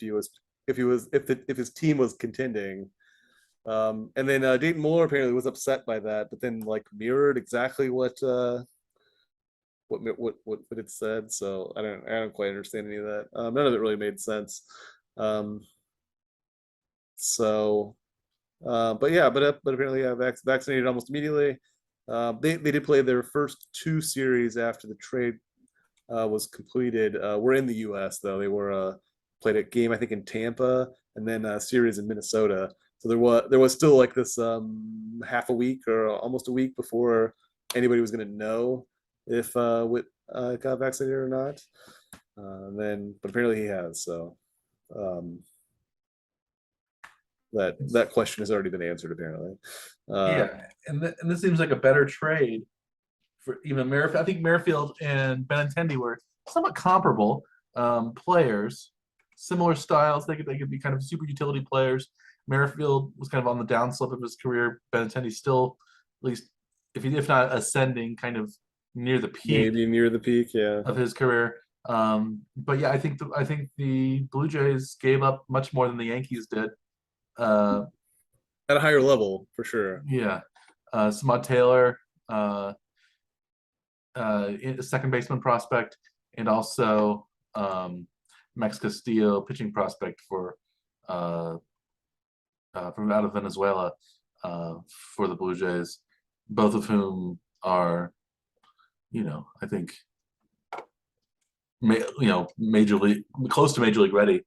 his team was contending. And then Dayton Moore apparently was upset by that, but then like mirrored exactly what it said. So I don't quite understand any of that. None of it really made sense. So, but yeah, but apparently vaccinated almost immediately. They did play their first two series after the trade was completed. We're in the U.S. though. They were played a game I think in Tampa, and then a series in Minnesota. So there was still like this half a week or almost a week before anybody was going to know if Whit got vaccinated or not. But apparently he has. So that question has already been answered apparently. Yeah, and this seems like a better trade for even Merrifield. I think Merrifield and Benintendi were somewhat comparable players, similar styles. They could be kind of super utility players. Merrifield was kind of on the downslope of his career. Benintendi still, at least if not ascending, kind of near the peak. Maybe near the peak, yeah, of his career. But yeah, I think the Blue Jays gave up much more than the Yankees did. At a higher level for sure. Yeah, Samad Taylor, second baseman prospect, and also Max Castillo, pitching prospect from out of Venezuela for the Blue Jays, both of whom are, I think, major league, close to major league ready,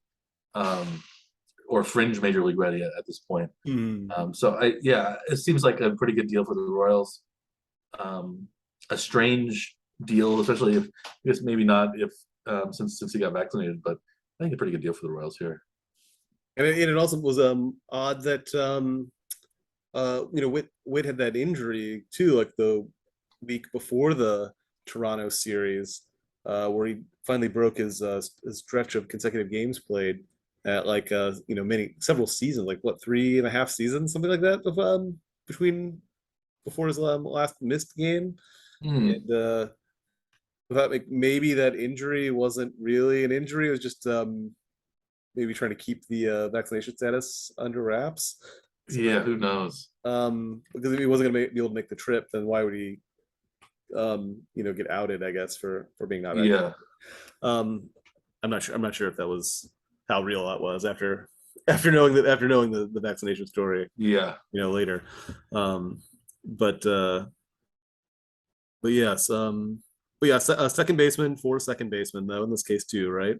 or fringe major league ready at this point. So it seems like a pretty good deal for the Royals. A strange deal, especially if, I guess maybe not if since he got vaccinated, but I think a pretty good deal for the Royals here. And it also was odd that Whit had that injury too, like the week before the Toronto series, where he finally broke his stretch of consecutive games played at like several seasons, like what, 3.5 seasons, something like that, of before his last missed game. And without maybe that injury wasn't really an injury, it was just maybe trying to keep the vaccination status under wraps. So who knows? Because if he wasn't going to be able to make the trip, then why would he get outed, I guess, for being not vaccinated. I'm not sure if that was how real that was after knowing the vaccination story later. But yes, second baseman for second baseman though in this case too, right?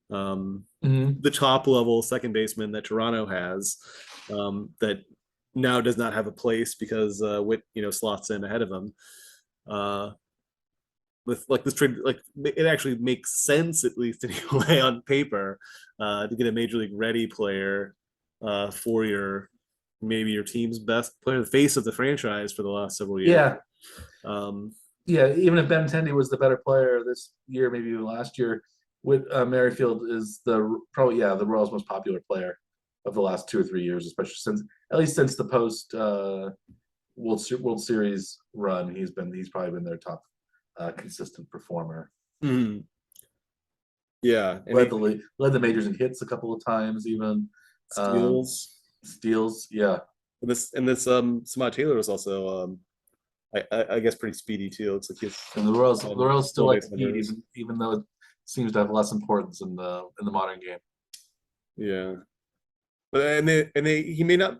The top level second baseman that Toronto has, that now does not have a place because Whit slots in ahead of him. uh, with like this trade, like it actually makes sense at least anyway on paper, to get a major league ready player, for your maybe your team's best player, the face of the franchise for the last several years. Yeah, Um, yeah. Even if Benintendi was the better player this year, maybe even last year, with Merrifield is the probably the Royals' most popular player of the last 2 or 3 years, especially since at least since the post World Series run. He's probably been their top consistent performer. mhm. Yeah, and he Led the majors in hits a couple of times, even um, steals. steals. Yeah, And this Samad Taylor was also I guess pretty speedy too. Looks like he's and the Royals still full like base speed, numbers. even though it seems to have less importance in the modern game. Yeah. But and they he may not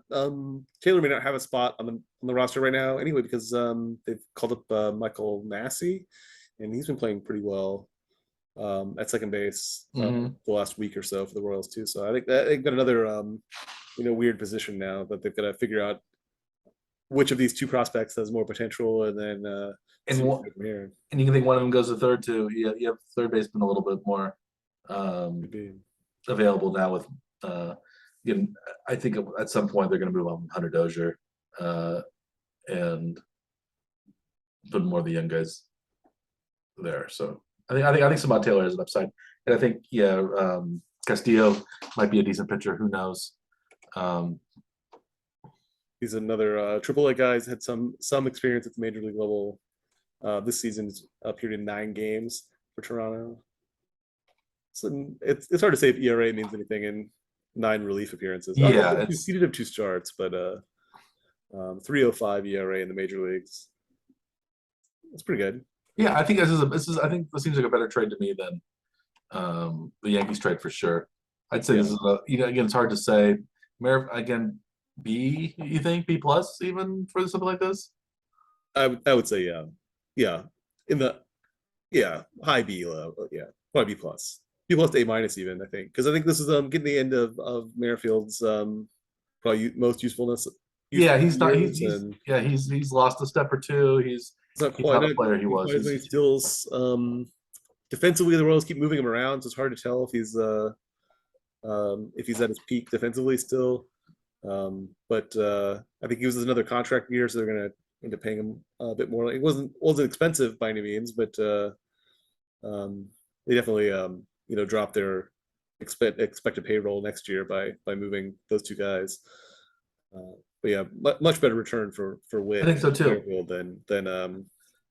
Taylor may not have a spot on the roster right now anyway because they've called up Michael Massey and he's been playing pretty well at second base Hmm. the last week or so for the Royals too. So I think that they've got another weird position now that they've got to figure out which of these two prospects has more potential and then And see what one, from here. and you can think one of them goes to third too. You have third baseman a little bit more Could um, be. available now with again. I think at some point they're going to move on from Hunter Dozier and put more of the young guys there. So I think Samad Taylor has an upside, and I think Castillo might be a decent pitcher. Who knows? Um, He's another triple A guy. He's had some experience at the major league level. This season's appeared in 9 games for Toronto. So it's hard to say if ERA means anything in 9 relief appearances. Oh, yeah, he did have 2 starts, but 3.05 ERA in the major leagues. That's pretty good. I think I think this seems like a better trade to me than the Yankees trade for sure. I'd say Yeah, this is again it's hard to say. Again, B, you think B plus even for something like this? I would say yeah, yeah, in the high B level, yeah, probably B plus, B plus to A minus even I think because I think this is getting the end of Merrifield's probably most Yeah, useful he's not. years and He's lost a step or two. it's not He's quite not a not player he was. quite as many steals. Defensively, the Royals keep moving him around, so it's hard to tell if he's at his peak defensively still. But I think he was another contract year, so they're going to end up paying him a bit more. It wasn't expensive by any means, but um, they definitely dropped their expected payroll next year by moving those 2 guys. But yeah, much better return for I Witt think and so too. Merrifield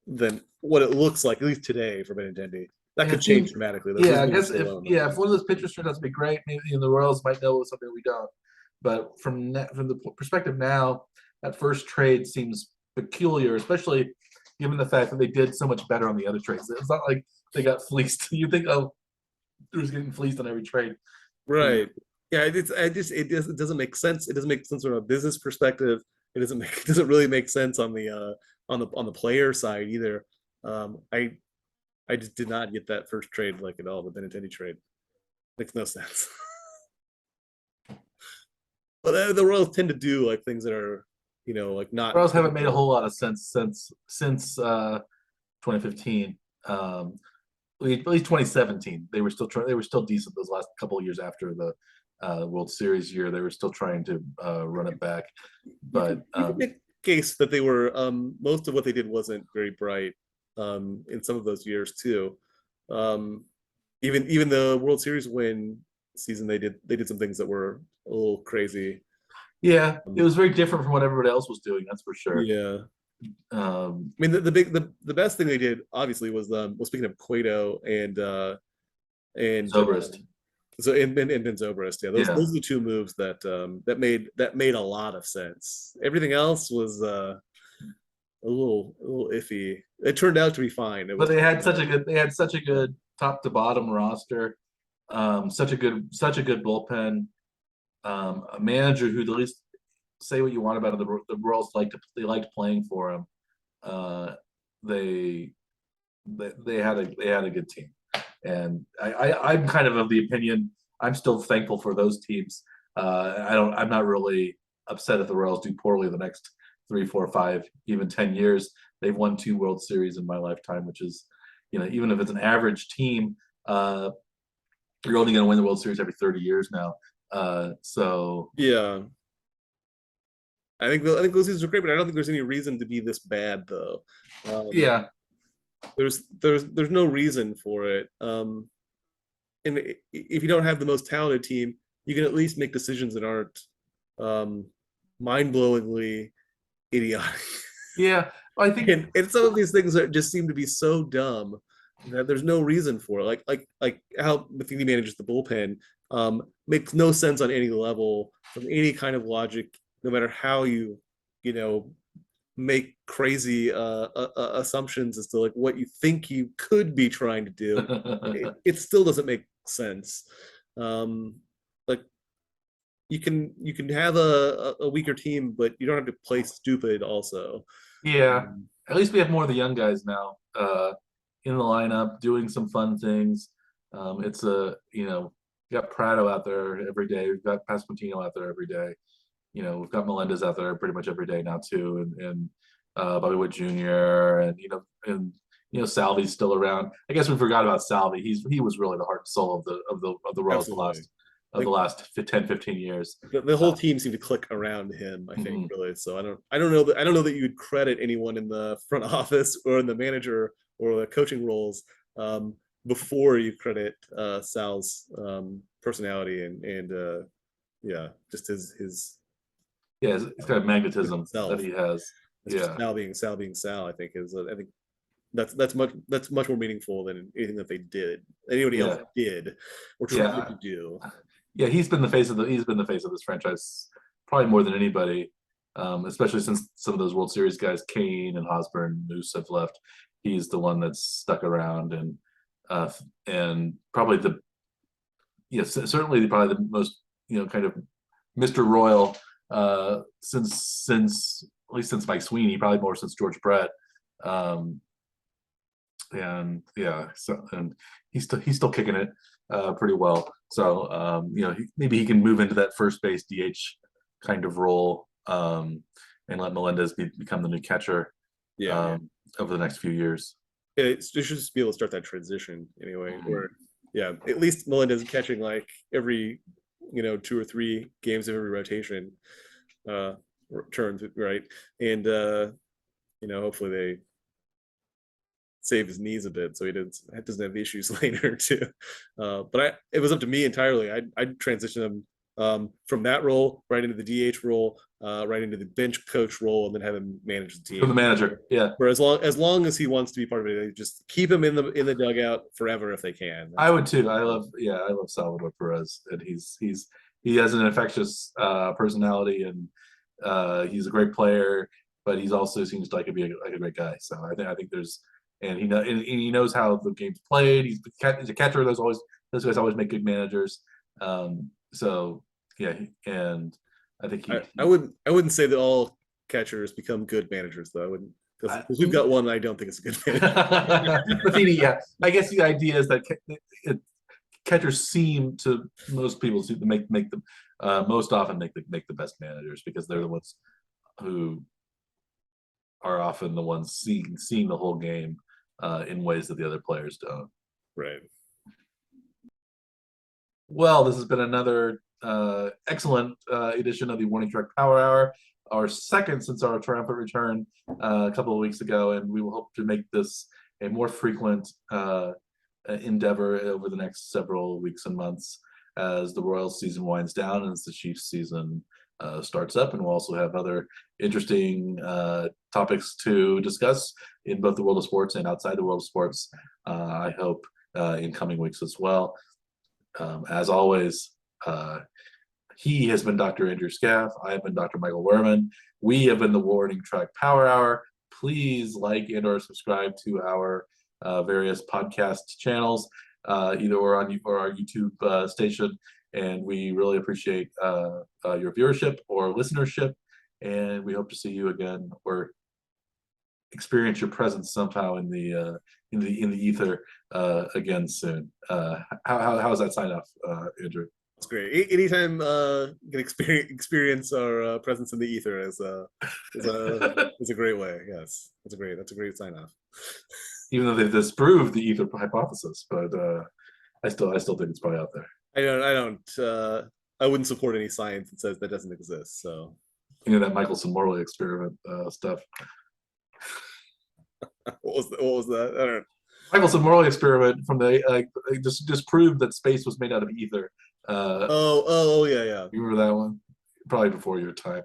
than what it looks like at least today for Benintendi. That And could it change seems, dramatically. Those I moves guess still alone, though. if one of those pitchers turns out to be great, maybe the Royals might know something we don't. But from the perspective now, that first trade seems peculiar, especially given the fact that they did so much better on the other trades. It's not like they got fleeced. You think, oh, they're just getting fleeced on every trade. Right. Yeah, it doesn't make sense. It doesn't make sense from a business perspective. It doesn't really make sense on the player side either. I just did not get that first trade like at all. The Benintendi trade makes no sense. But the Royals tend to do like things that are, like not Royals haven't made a typical. whole lot of sense since 2015. At least 2017, they were still trying. They were still decent those last couple of years after the World Series year. They were still trying to run it back, but You could make a case that they were most of what they did wasn't very bright in some of those years too. Um, even the World Series win season, they did some things that were a little crazy. yeah, it Um, was very different from what everybody else was doing. That's for sure. yeah, Um, I mean the best thing they did obviously was speaking of Cueto and Zobrist, and Zobrist. Yeah, those yeah, are the 2 moves that made a lot of sense. Everything else was a little iffy. It turned out to be fine. It but was they had such a good top to bottom roster, such a good bullpen, a manager who at least say what you want about it. The Royals liked playing for him. Uh, they they had a good team, and I'm kind of the opinion. I'm still thankful for those teams. I'm not really upset if the Royals do poorly the next 3, 4, 5, even 10 years. They've won 2 World Series in my lifetime, which is, even if it's an average team, you're only going to win the World Series every 30 years now. So Yeah. I think those seasons are great, but I don't think there's any reason to be this bad though. yeah, There's no reason for it. And if you don't have the most talented team, you can at least make decisions that aren't mind-blowingly idiotic. yeah. I think And some of these things that just seem to be so dumb that there's no reason for it. Like how Matheny manages the bullpen makes no sense on any level from any kind of logic, no matter how you know make crazy assumptions as to like what you think you could be trying to do. It still doesn't make sense. Like you can have a weaker team, but you don't have to play stupid also. yeah. Um, At least we have more of the young guys now in the lineup doing some fun things. It's we got Prado out there every day. We've got Pasquantino out there every day. We've got Melendez out there pretty much every day now too, and Bobby Wood Jr. and Salvi's still around. I guess we forgot about Salvi. He was really the heart and soul of the Royals Absolutely. the Like last 10, 15 years. the whole team seemed to click around him, I think, Mhm. really. So I don't know that you would credit anyone in the front office or in the manager or the coaching roles um, before you credit Sal's personality and yeah, just his Yeah, it's got magnetism that self. he has. It's just Yeah, Sal being Sal. I think that's much more meaningful than anything that they did, anybody else yeah, did or tried yeah, to do. yeah. He's been the face of this franchise probably more than anybody, especially since some of those World Series guys, Kane and Hosmer, Moose have left. He's the one that's stuck around uh, and probably yes, certainly probably the most kind of Mr. Royal since at least since Mike Sweeney, probably more since George Brett. Um, and yeah, so and he's still kicking it pretty well. So maybe he can move into that first base DH kind of role and let Melendez become the new catcher Yeah, over the next few years. it should just be able to start that transition anyway. Mhm. Where yeah, at least Melendez catching like every 2 or 3 games of every rotation turns right, and hopefully they save his knees a bit so he doesn't have issues later too. But it was up to me entirely. I'd transition him from that role right into the DH role, right into the bench coach role, and then have him manage the From team. the manager, yeah. For as long as he wants to be part of it, just keep him in the dugout forever if they can. I would too. I love Salvador Perez, and he has an infectious personality, and he's a great player, but he's also seems like like a great guy. So I think there's and he knows how the game's played. He's a catcher. Those guys always make good managers. So yeah, and I think I wouldn't say that all catchers become good managers though. I wouldn't because I, we've got one I don't think is a good manager. Matheny, yeah. I guess the idea is that catchers seem to most people to make them most often make the best managers because they're the ones who are often the ones seeing the whole game in ways that the other players don't. Right. Well, this has been another excellent edition of the Warning Track Power Hour, our second since our triumphant return a couple of weeks ago, and we will hope to make this a more frequent endeavor over the next several weeks and months as the Royals season winds down and as the Chiefs season starts up. And we'll also have other interesting topics to discuss in both the world of sports and outside the world of sports, I hope, in coming weeks as well. As always, he has been Dr. Andrew Scaff. I have been Dr. Michael Werman. We have been the Warning Track Power Hour. Please like and/or subscribe to our various podcast channels, either or on our YouTube station. And we really appreciate your viewership or listenership. And we hope to see you again or experience your presence somehow in the ether again soon. How's that sign off, Andrew? It's great. Anytime you can experience our presence in the ether is a great way. Yes, that's a great sign off. Even though they've disproved the ether hypothesis, but I still think it's probably out there. I wouldn't support any science that says that doesn't exist. So That Michelson-Morley experiment stuff. what was that? I don't know. Michelson-Morley experiment from the just disproved that space was made out of ether. Oh, yeah, yeah. You remember that one? Probably before your time.